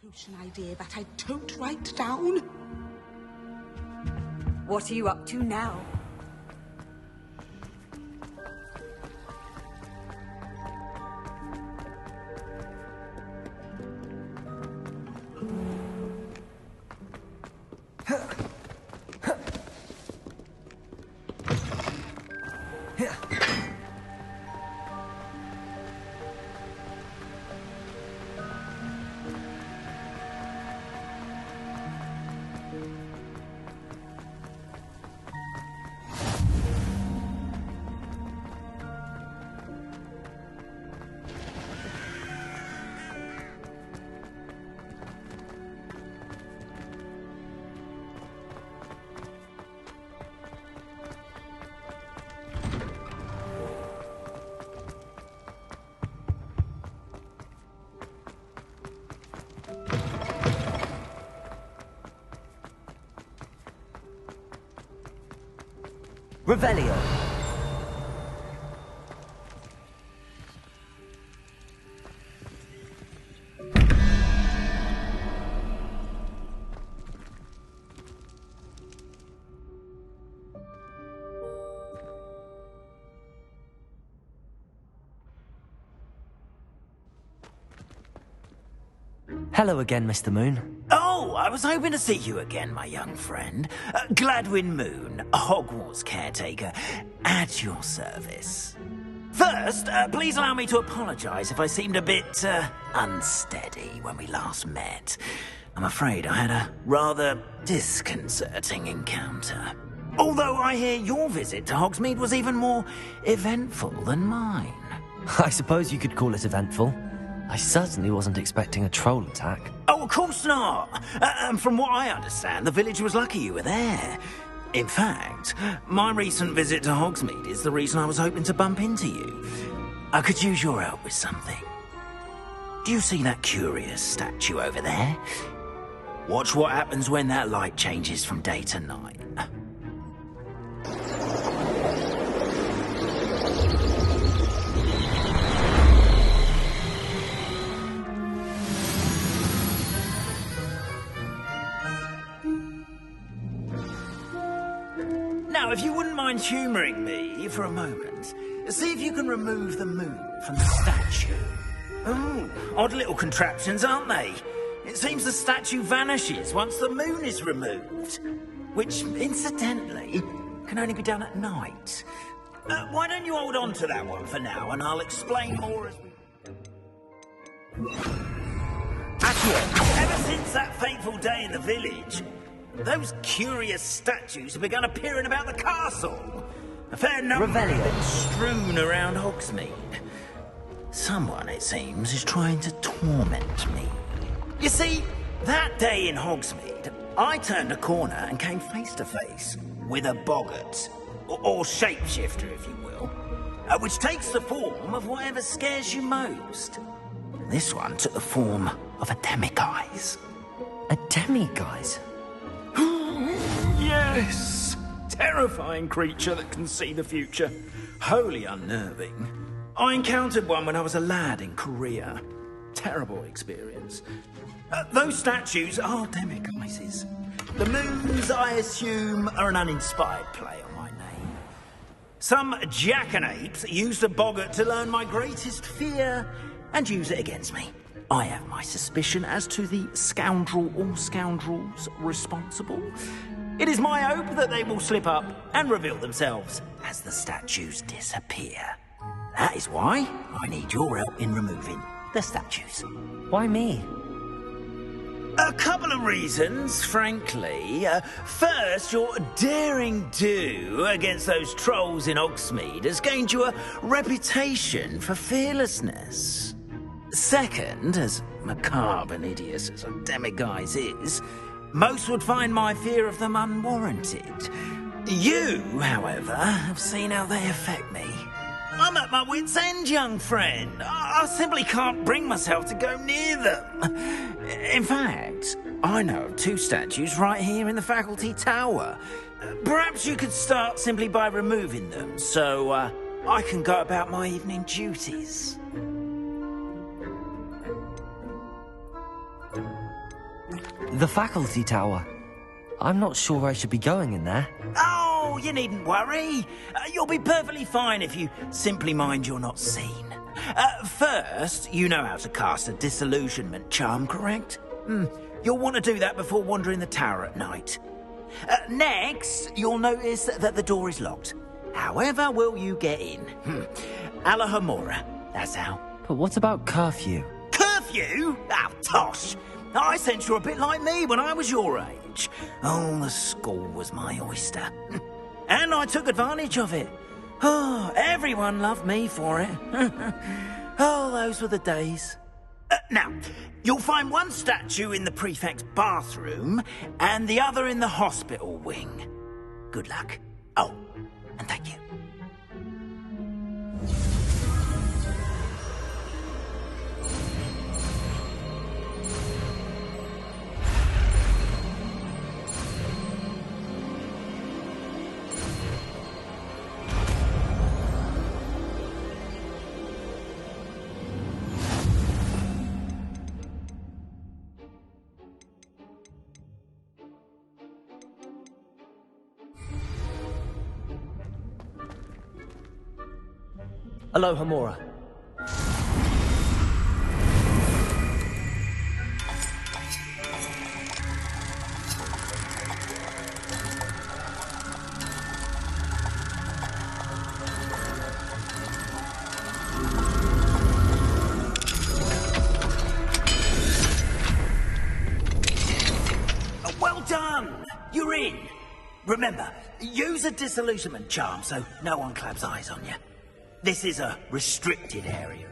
potion idea that I don't write down. What are you up to now? Revelio. Hello again, Mr. Moon. Oh, I was hoping to see you again, my young friend. Gladwin Moon, Hogwarts caretaker, at your service. First, please allow me to apologise if I seemed a bit, unsteady when we last met. I'm afraid I had a rather disconcerting encounter. Although I hear your visit to Hogsmeade was even more eventful than mine. I suppose you could call it eventful. I certainly wasn't expecting a troll attack. Oh, of course not. And from what I understand, the village was lucky you were there. In fact, my recent visit to Hogsmeade is the reason I was hoping to bump into you. I could use your help with something. Do you see that curious statue over there? Watch what happens when that light changes from day to night. Now, if you wouldn't mind humouring me for a moment, see if you can remove the moon from the statue. Oh, odd little contraptions, aren't they? It seems the statue vanishes once the moon is removed, which, incidentally, can only be done at night. Why don't you hold on to that one for now, and I'll explain more as we... Actually, ever since that fateful day in the village, those curious statues have begun appearing about the castle. A fair number have been strewn around Hogsmeade. Someone, it seems, is trying to torment me. You see, that day in Hogsmeade, I turned a corner and came face to face with a boggart, or shapeshifter, if you will, which takes the form of whatever scares you most. This one took the form of a demiguise. A demiguise? Yes! Terrifying creature that can see the future. Wholly unnerving. I encountered one when I was a lad in Korea. Terrible experience. Those statues are demiguises. The moons, I assume, are an uninspired play on my name. Some jackanapes used a boggart to learn my greatest fear and use it against me. I have my suspicion as to the scoundrel or scoundrels responsible. It is my hope that they will slip up and reveal themselves as the statues disappear. That is why I need your help in removing the statues. Why me? A couple of reasons, frankly. First, your daring do against those trolls in Hogsmeade has gained you a reputation for fearlessness. Second, as macabre and hideous as a demiguise is, most would find my fear of them unwarranted. You, however, have seen how they affect me. I'm at my wit's end, young friend. I simply can't bring myself to go near them. In fact, I know of two statues right here in the faculty tower. Perhaps you could start simply by removing them, so I can go about my evening duties. The faculty tower. I'm not sure I should be going in there. Oh, you needn't worry. You'll be perfectly fine if you simply mind you're not seen. First, you know how to cast a disillusionment charm, correct? You'll want to do that before wandering the tower at night. Next, you'll notice that the door is locked. However will you get in? Alahomora, that's how. But what about curfew? Curfew? Oh, tosh. I sense you're a bit like me when I was your age. Oh, the school was my oyster. And I took advantage of it. Oh, everyone loved me for it. Oh, those were the days. Now, you'll find one statue in the prefect's bathroom and the other in the hospital wing. Good luck. Oh, and thank you. Alohomora. Well done! You're in. Remember, use a disillusionment charm so no one claps eyes on you. This is a restricted area.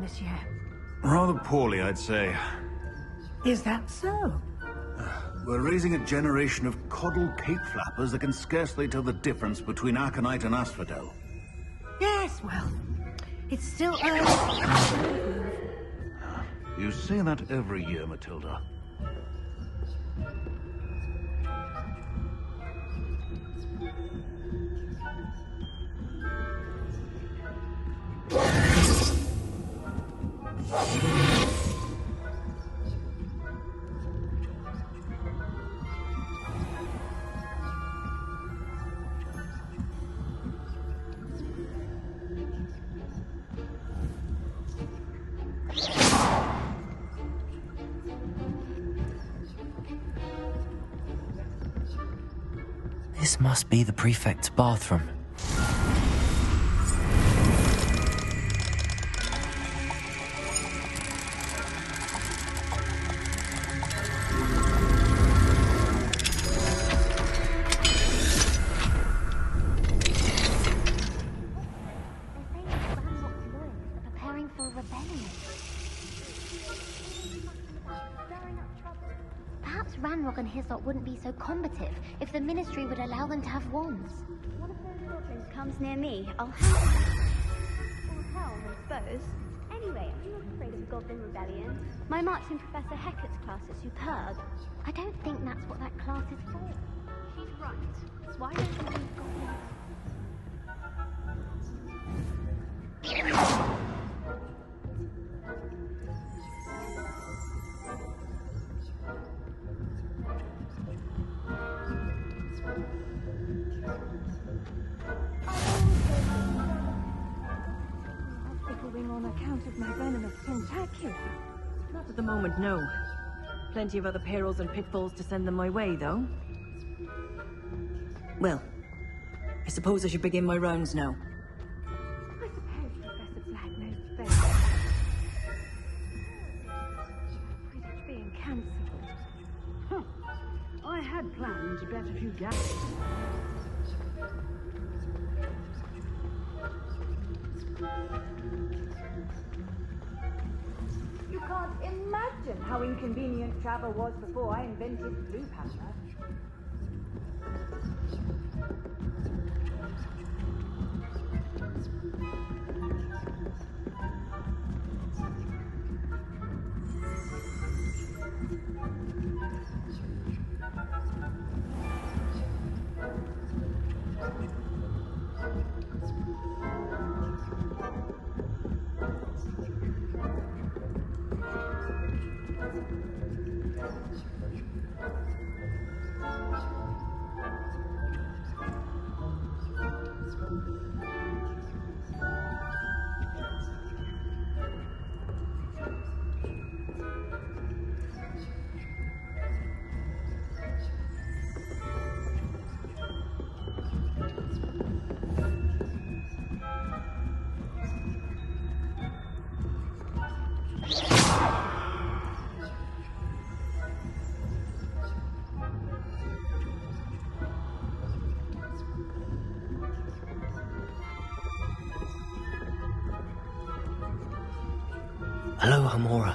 This year. Rather poorly, I'd say. Is that so? We're raising a generation of coddled cape flappers that can scarcely tell the difference between aconite and asphodel. Yes, well, it's still early. You say that every year, Matilda. This must be the prefect's bathroom. Wouldn't be so combative if the Ministry would allow them to have wands. One of those goblins comes near me, I'll help. Or hell, I suppose. Anyway, I'm not afraid of Goblin Rebellion. My march in Professor Hecat's class is superb. I don't think that's what that class is for. She's right. Why don't you leave Goblins? On account of my venomous tentacular. Not at the moment, no. Plenty of other perils and pitfalls to send them my way, though. Well, I suppose I should begin my rounds now. I suppose Professor Black knows best. Quidditch being cancelled. Huh. I had planned to bet a few gaps. You can't imagine how inconvenient travel was before I invented Blue Panther. Hello, Hamora.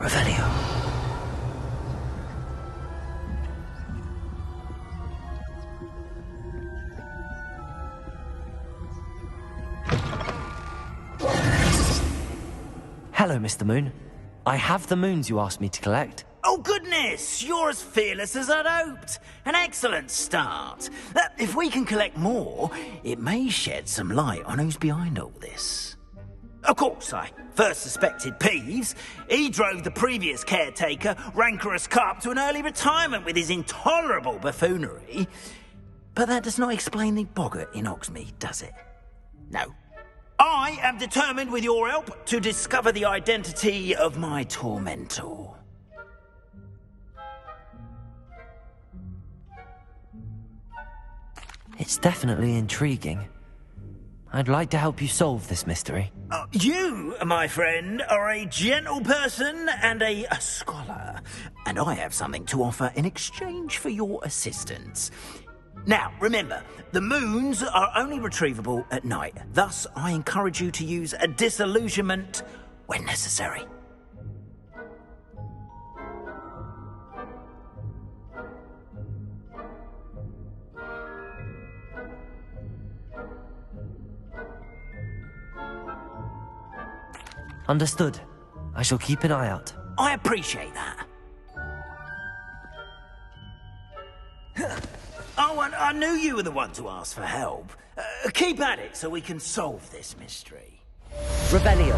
Revelio. Hello, Mr. Moon. I have the moons you asked me to collect. Oh, goodness! You're as fearless as I'd hoped. An excellent start. If we can collect more, it may shed some light on who's behind all this. Of course, I first suspected Peeves. He drove the previous caretaker, Rancorous Carp, to an early retirement with his intolerable buffoonery. But that does not explain the boggart in Hogsmeade, does it? No. I am determined, with your help, to discover the identity of my tormentor. It's definitely intriguing. I'd like to help you solve this mystery. You, my friend, are a gentle person and a scholar, and I have something to offer in exchange for your assistance. Now, remember, the moons are only retrievable at night. Thus, I encourage you to use a disillusionment when necessary. Understood. I shall keep an eye out. I appreciate that. Oh, and I knew you were the one to ask for help. Keep at it so we can solve this mystery. Rebellion.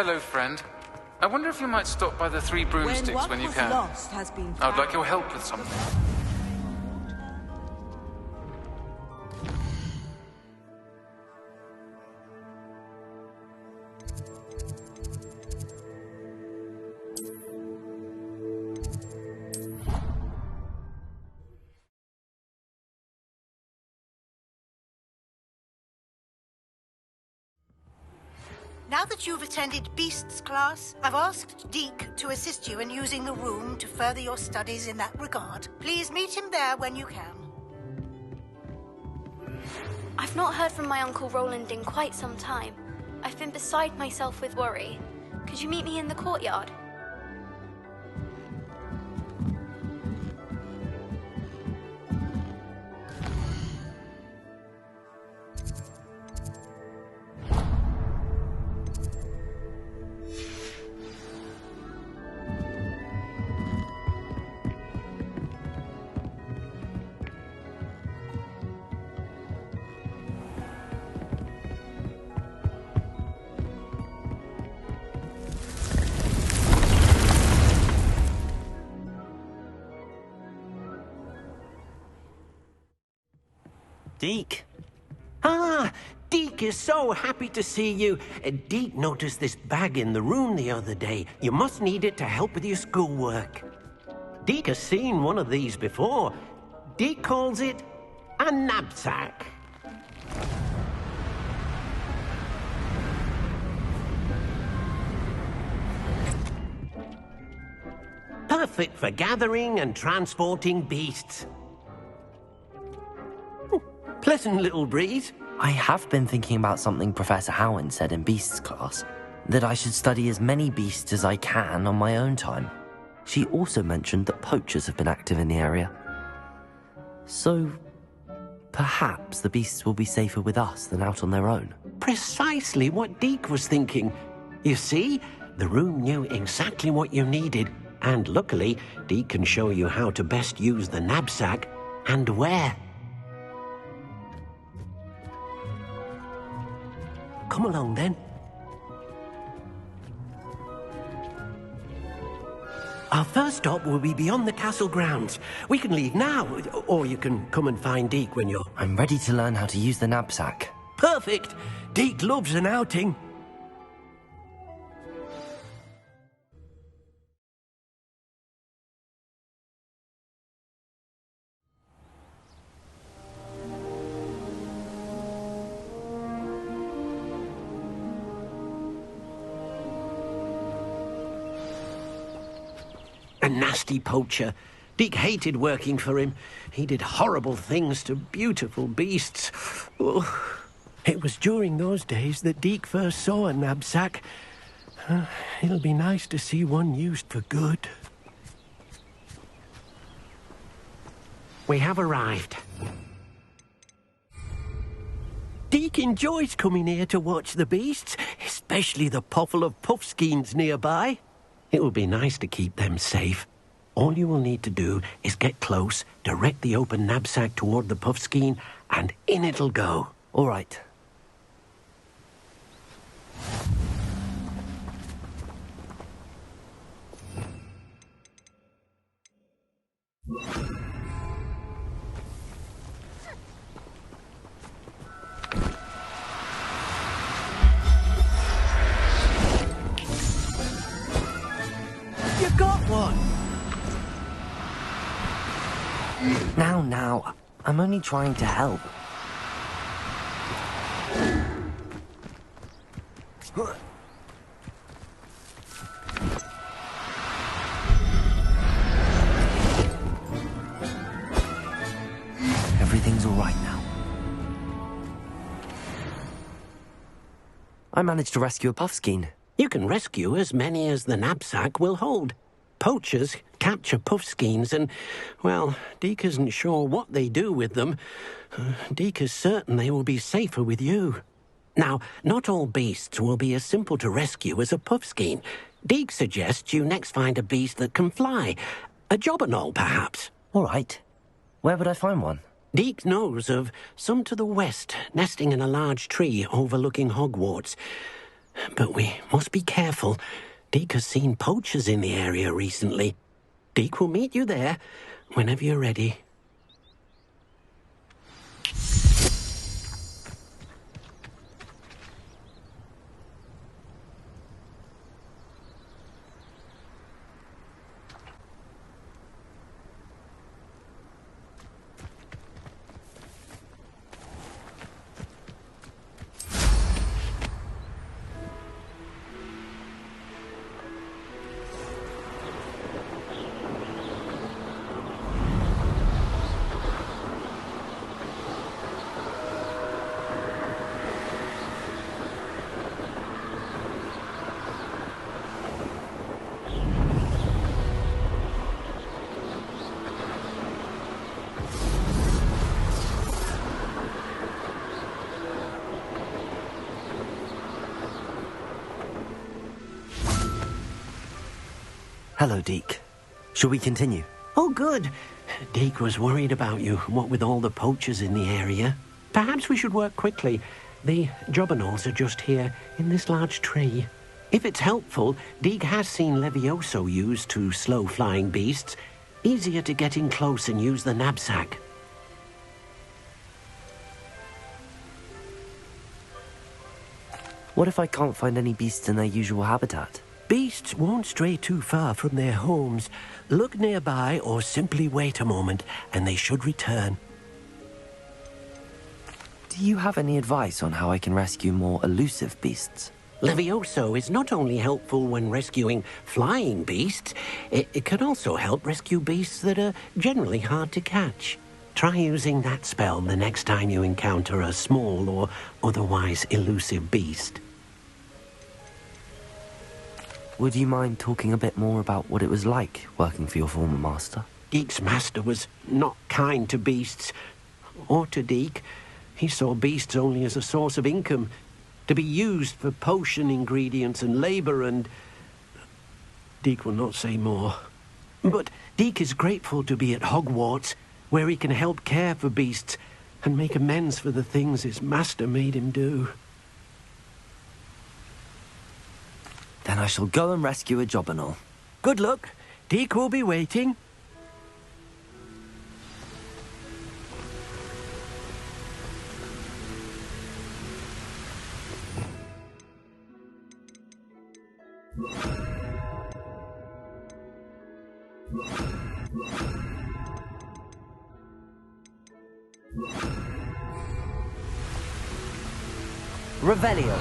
Hello, friend. I wonder if you might stop by the Three Broomsticks when you can. Lost has been I would like your help with something. Now that you've attended Beasts class, I've asked Deke to assist you in using the room to further your studies in that regard. Please meet him there when you can. I've not heard from my Uncle Roland in quite some time. I've been beside myself with worry. Could you meet me in the courtyard? Deke. Ah, Deke is so happy to see you. Deke noticed this bag in the room the other day. You must need it to help with your schoolwork. Deke has seen one of these before. Deke calls it a knapsack. Perfect for gathering and transporting beasts. Pleasant little breeze. I have been thinking about something Professor Howin said in Beasts class, that I should study as many beasts as I can on my own time. She also mentioned that poachers have been active in the area. So, perhaps the beasts will be safer with us than out on their own. Precisely what Deke was thinking. You see, the room knew exactly what you needed, and luckily, Deke can show you how to best use the knapsack and where. Come along, then. Our first stop will be beyond the castle grounds. We can leave now, or you can come and find Deke when you're... I'm ready to learn how to use the knapsack. Perfect! Deke loves an outing. A nasty poacher. Deke hated working for him. He did horrible things to beautiful beasts. Oh. It was during those days that Deke first saw a knapsack. It'll be nice to see one used for good. We have arrived. Deke enjoys coming here to watch the beasts, especially the potful of puffskeins nearby. It will be nice to keep them safe. All you will need to do is get close, direct the open knapsack toward the puffskein, and in it'll go. All right. You got one! Now, I'm only trying to help. Everything's all right now. I managed to rescue a puffskein. You can rescue as many as the knapsack will hold. Poachers capture puffskeins and, well, Deke isn't sure what they do with them. Deke is certain they will be safer with you. Now, not all beasts will be as simple to rescue as a puffskein. Deke suggests you next find a beast that can fly. A jobberknoll, perhaps. All right. Where would I find one? Deke knows of some to the west, nesting in a large tree overlooking Hogwarts. But we must be careful. Deke has seen poachers in the area recently. Deke will meet you there whenever you're ready. Hello, Deke. Shall we continue? Oh, good. Deke was worried about you, what with all the poachers in the area. Perhaps we should work quickly. The jobberknolls are just here, in this large tree. If it's helpful, Deke has seen Levioso used to slow flying beasts. Easier to get in close and use the knapsack. What if I can't find any beasts in their usual habitat? Beasts won't stray too far from their homes. Look nearby or simply wait a moment, and they should return. Do you have any advice on how I can rescue more elusive beasts? Levioso is not only helpful when rescuing flying beasts, it can also help rescue beasts that are generally hard to catch. Try using that spell the next time you encounter a small or otherwise elusive beast. Would you mind talking a bit more about what it was like working for your former master? Deke's master was not kind to beasts, or to Deke. He saw beasts only as a source of income, to be used for potion ingredients and labour, and Deke will not say more. But Deke is grateful to be at Hogwarts, where he can help care for beasts and make amends for the things his master made him do. Then I shall go and rescue a jobberknoll. Good luck. Deke will be waiting. Revelio.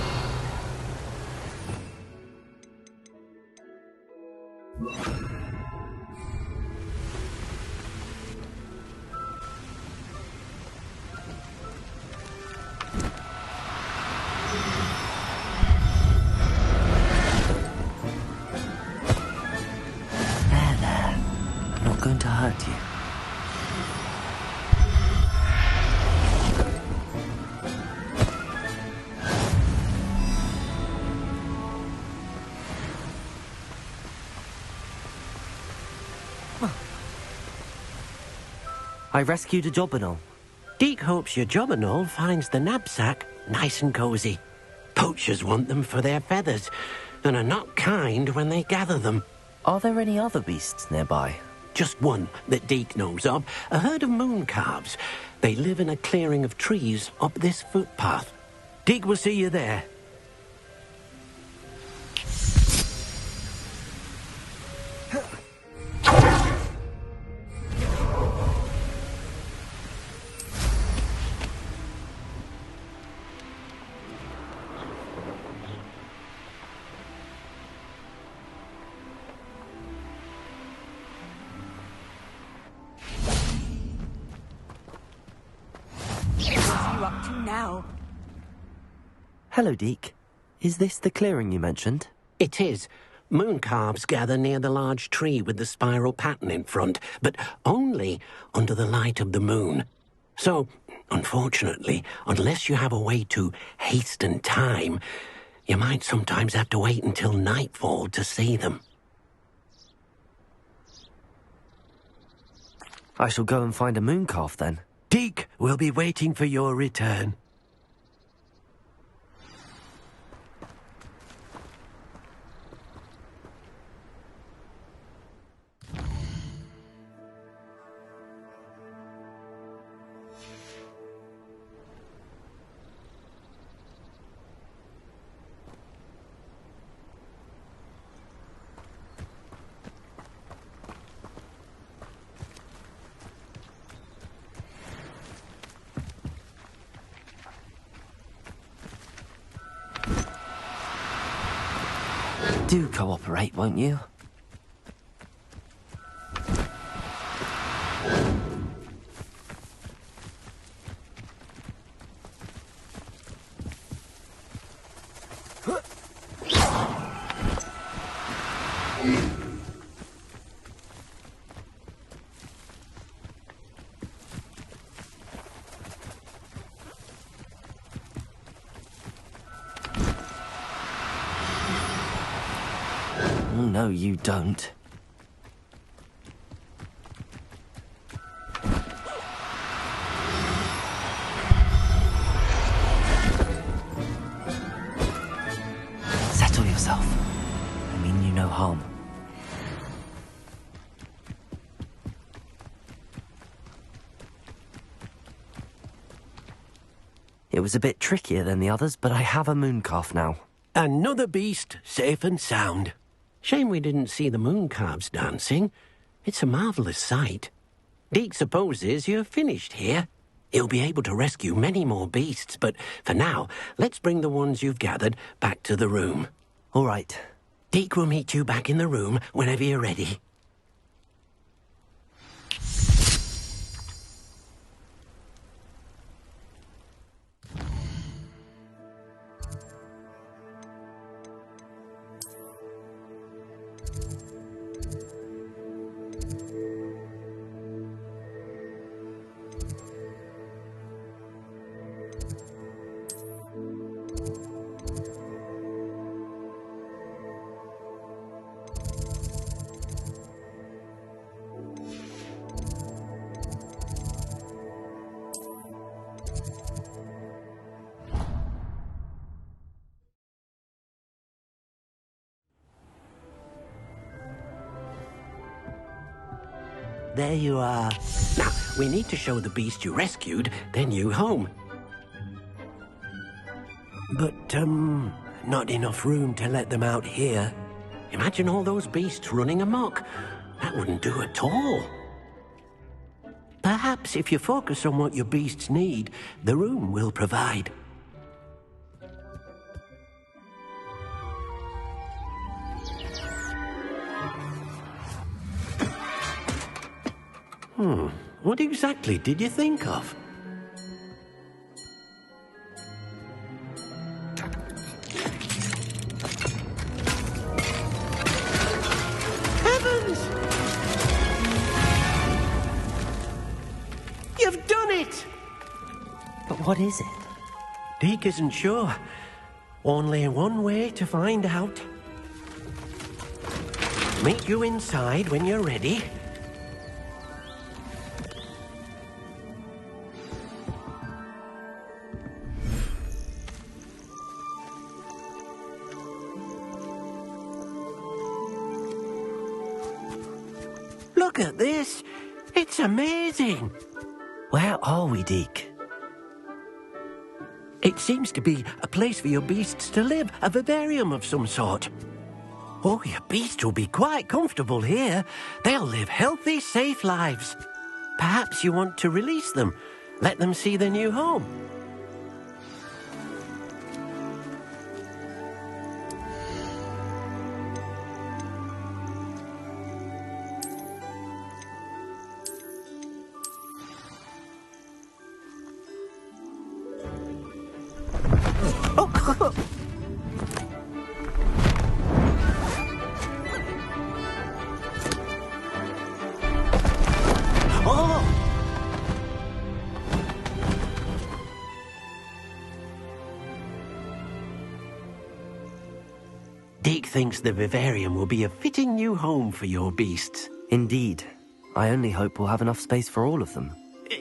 There. I'm not going to hurt you. I rescued a jobberknoll. Deke hopes your jobberknoll finds the knapsack nice and cosy. Poachers want them for their feathers, and are not kind when they gather them. Are there any other beasts nearby? Just one that Deke knows of, a herd of moon calves. They live in a clearing of trees up this footpath. Deke will see you there. Up to now. Hello, Deke. Is this the clearing you mentioned? It is. Moon calves gather near the large tree with the spiral pattern in front, but only under the light of the moon. So, unfortunately, unless you have a way to hasten time, you might sometimes have to wait until nightfall to see them. I shall go and find a moon calf then. Deke will be waiting for your return. Do cooperate, won't you? No, you don't. Settle yourself. I mean you no harm. It was a bit trickier than the others, but I have a mooncalf now. Another beast, safe and sound. Shame we didn't see the mooncalves dancing. It's a marvellous sight. Deke supposes you're finished here. He'll be able to rescue many more beasts, but for now, let's bring the ones you've gathered back to the room. All right. Deke will meet you back in the room whenever you're ready. There you are. Now, we need to show the beast you rescued their new home. But, not enough room to let them out here. Imagine all those beasts running amok. That wouldn't do at all. Perhaps if you focus on what your beasts need, the room will provide. What exactly did you think of? Heavens! You've done it! But what is it? Deke isn't sure. Only one way to find out. Meet you inside when you're ready. Look at this. It's amazing. Where are we, Deke? It seems to be a place for your beasts to live, a vivarium of some sort. Oh, your beasts will be quite comfortable here. They'll live healthy, safe lives. Perhaps you want to release them, let them see their new home. Deke thinks the vivarium will be a fitting new home for your beasts. Indeed. I only hope we'll have enough space for all of them.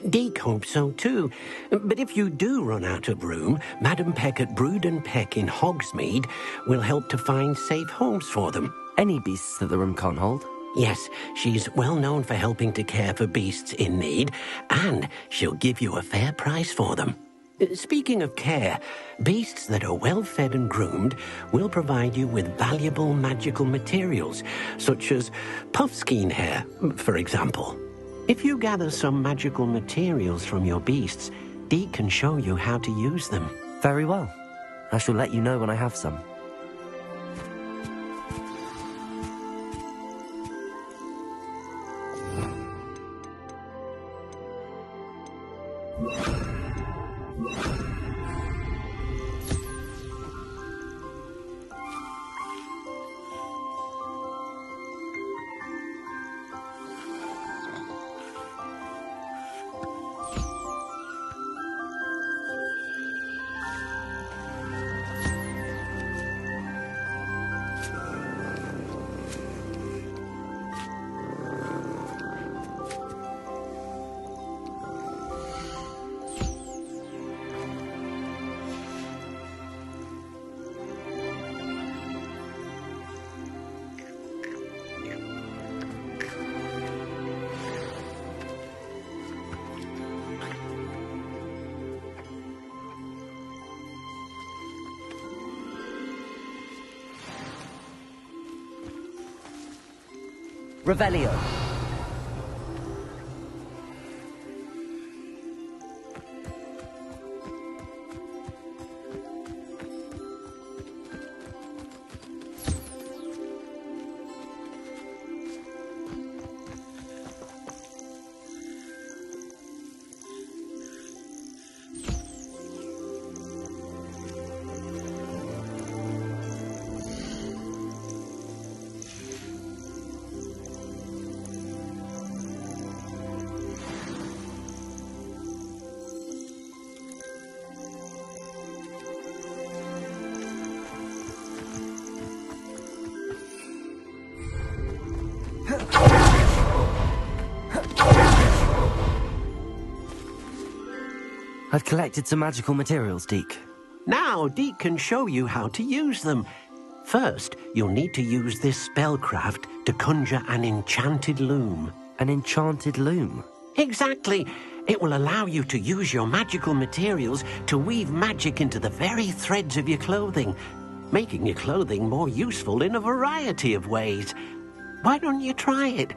Deke hopes so too. But if you do run out of room, Madam Peck at Brood and Peck in Hogsmeade will help to find safe homes for them. Any beasts that the room can't hold? Yes, she's well known for helping to care for beasts in need, and she'll give you a fair price for them. Speaking of care, beasts that are well fed and groomed will provide you with valuable magical materials, such as puffskein hair, for example. If you gather some magical materials from your beasts, Deke can show you how to use them. Very well. I shall let you know when I have some. Revelio. I've collected some magical materials, Deke. Now, Deke can show you how to use them. First, you'll need to use this spellcraft to conjure an enchanted loom. An enchanted loom? Exactly. It will allow you to use your magical materials to weave magic into the very threads of your clothing, making your clothing more useful in a variety of ways. Why don't you try it?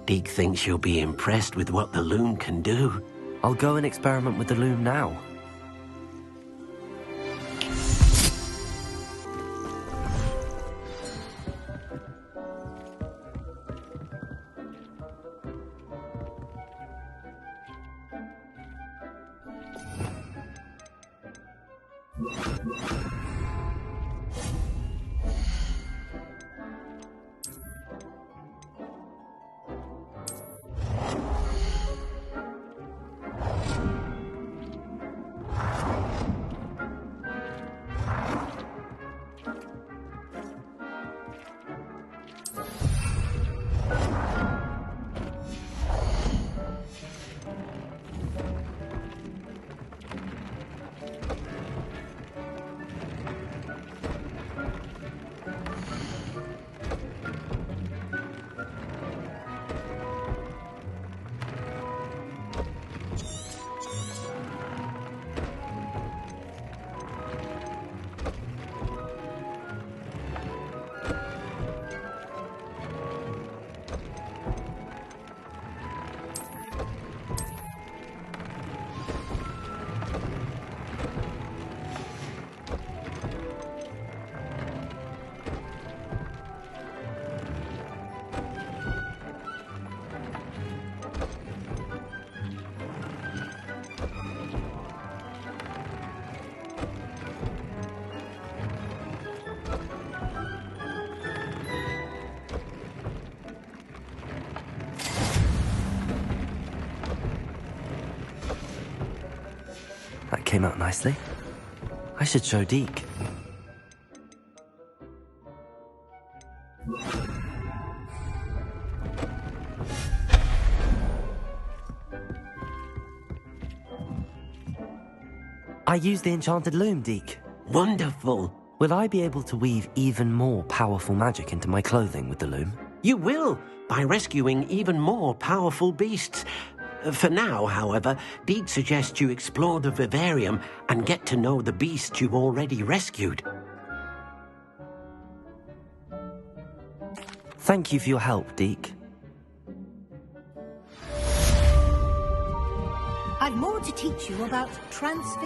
Deke thinks you'll be impressed with what the loom can do. I'll go and experiment with the loom now. That came out nicely. I should show Deke. I used the enchanted loom, Deke. Wonderful. Will I be able to weave even more powerful magic into my clothing with the loom? You will, by rescuing even more powerful beasts. For now, however, Deke suggests you explore the vivarium and get to know the beasts you've already rescued. Thank you for your help, Deke. I've more to teach you about transfiguration.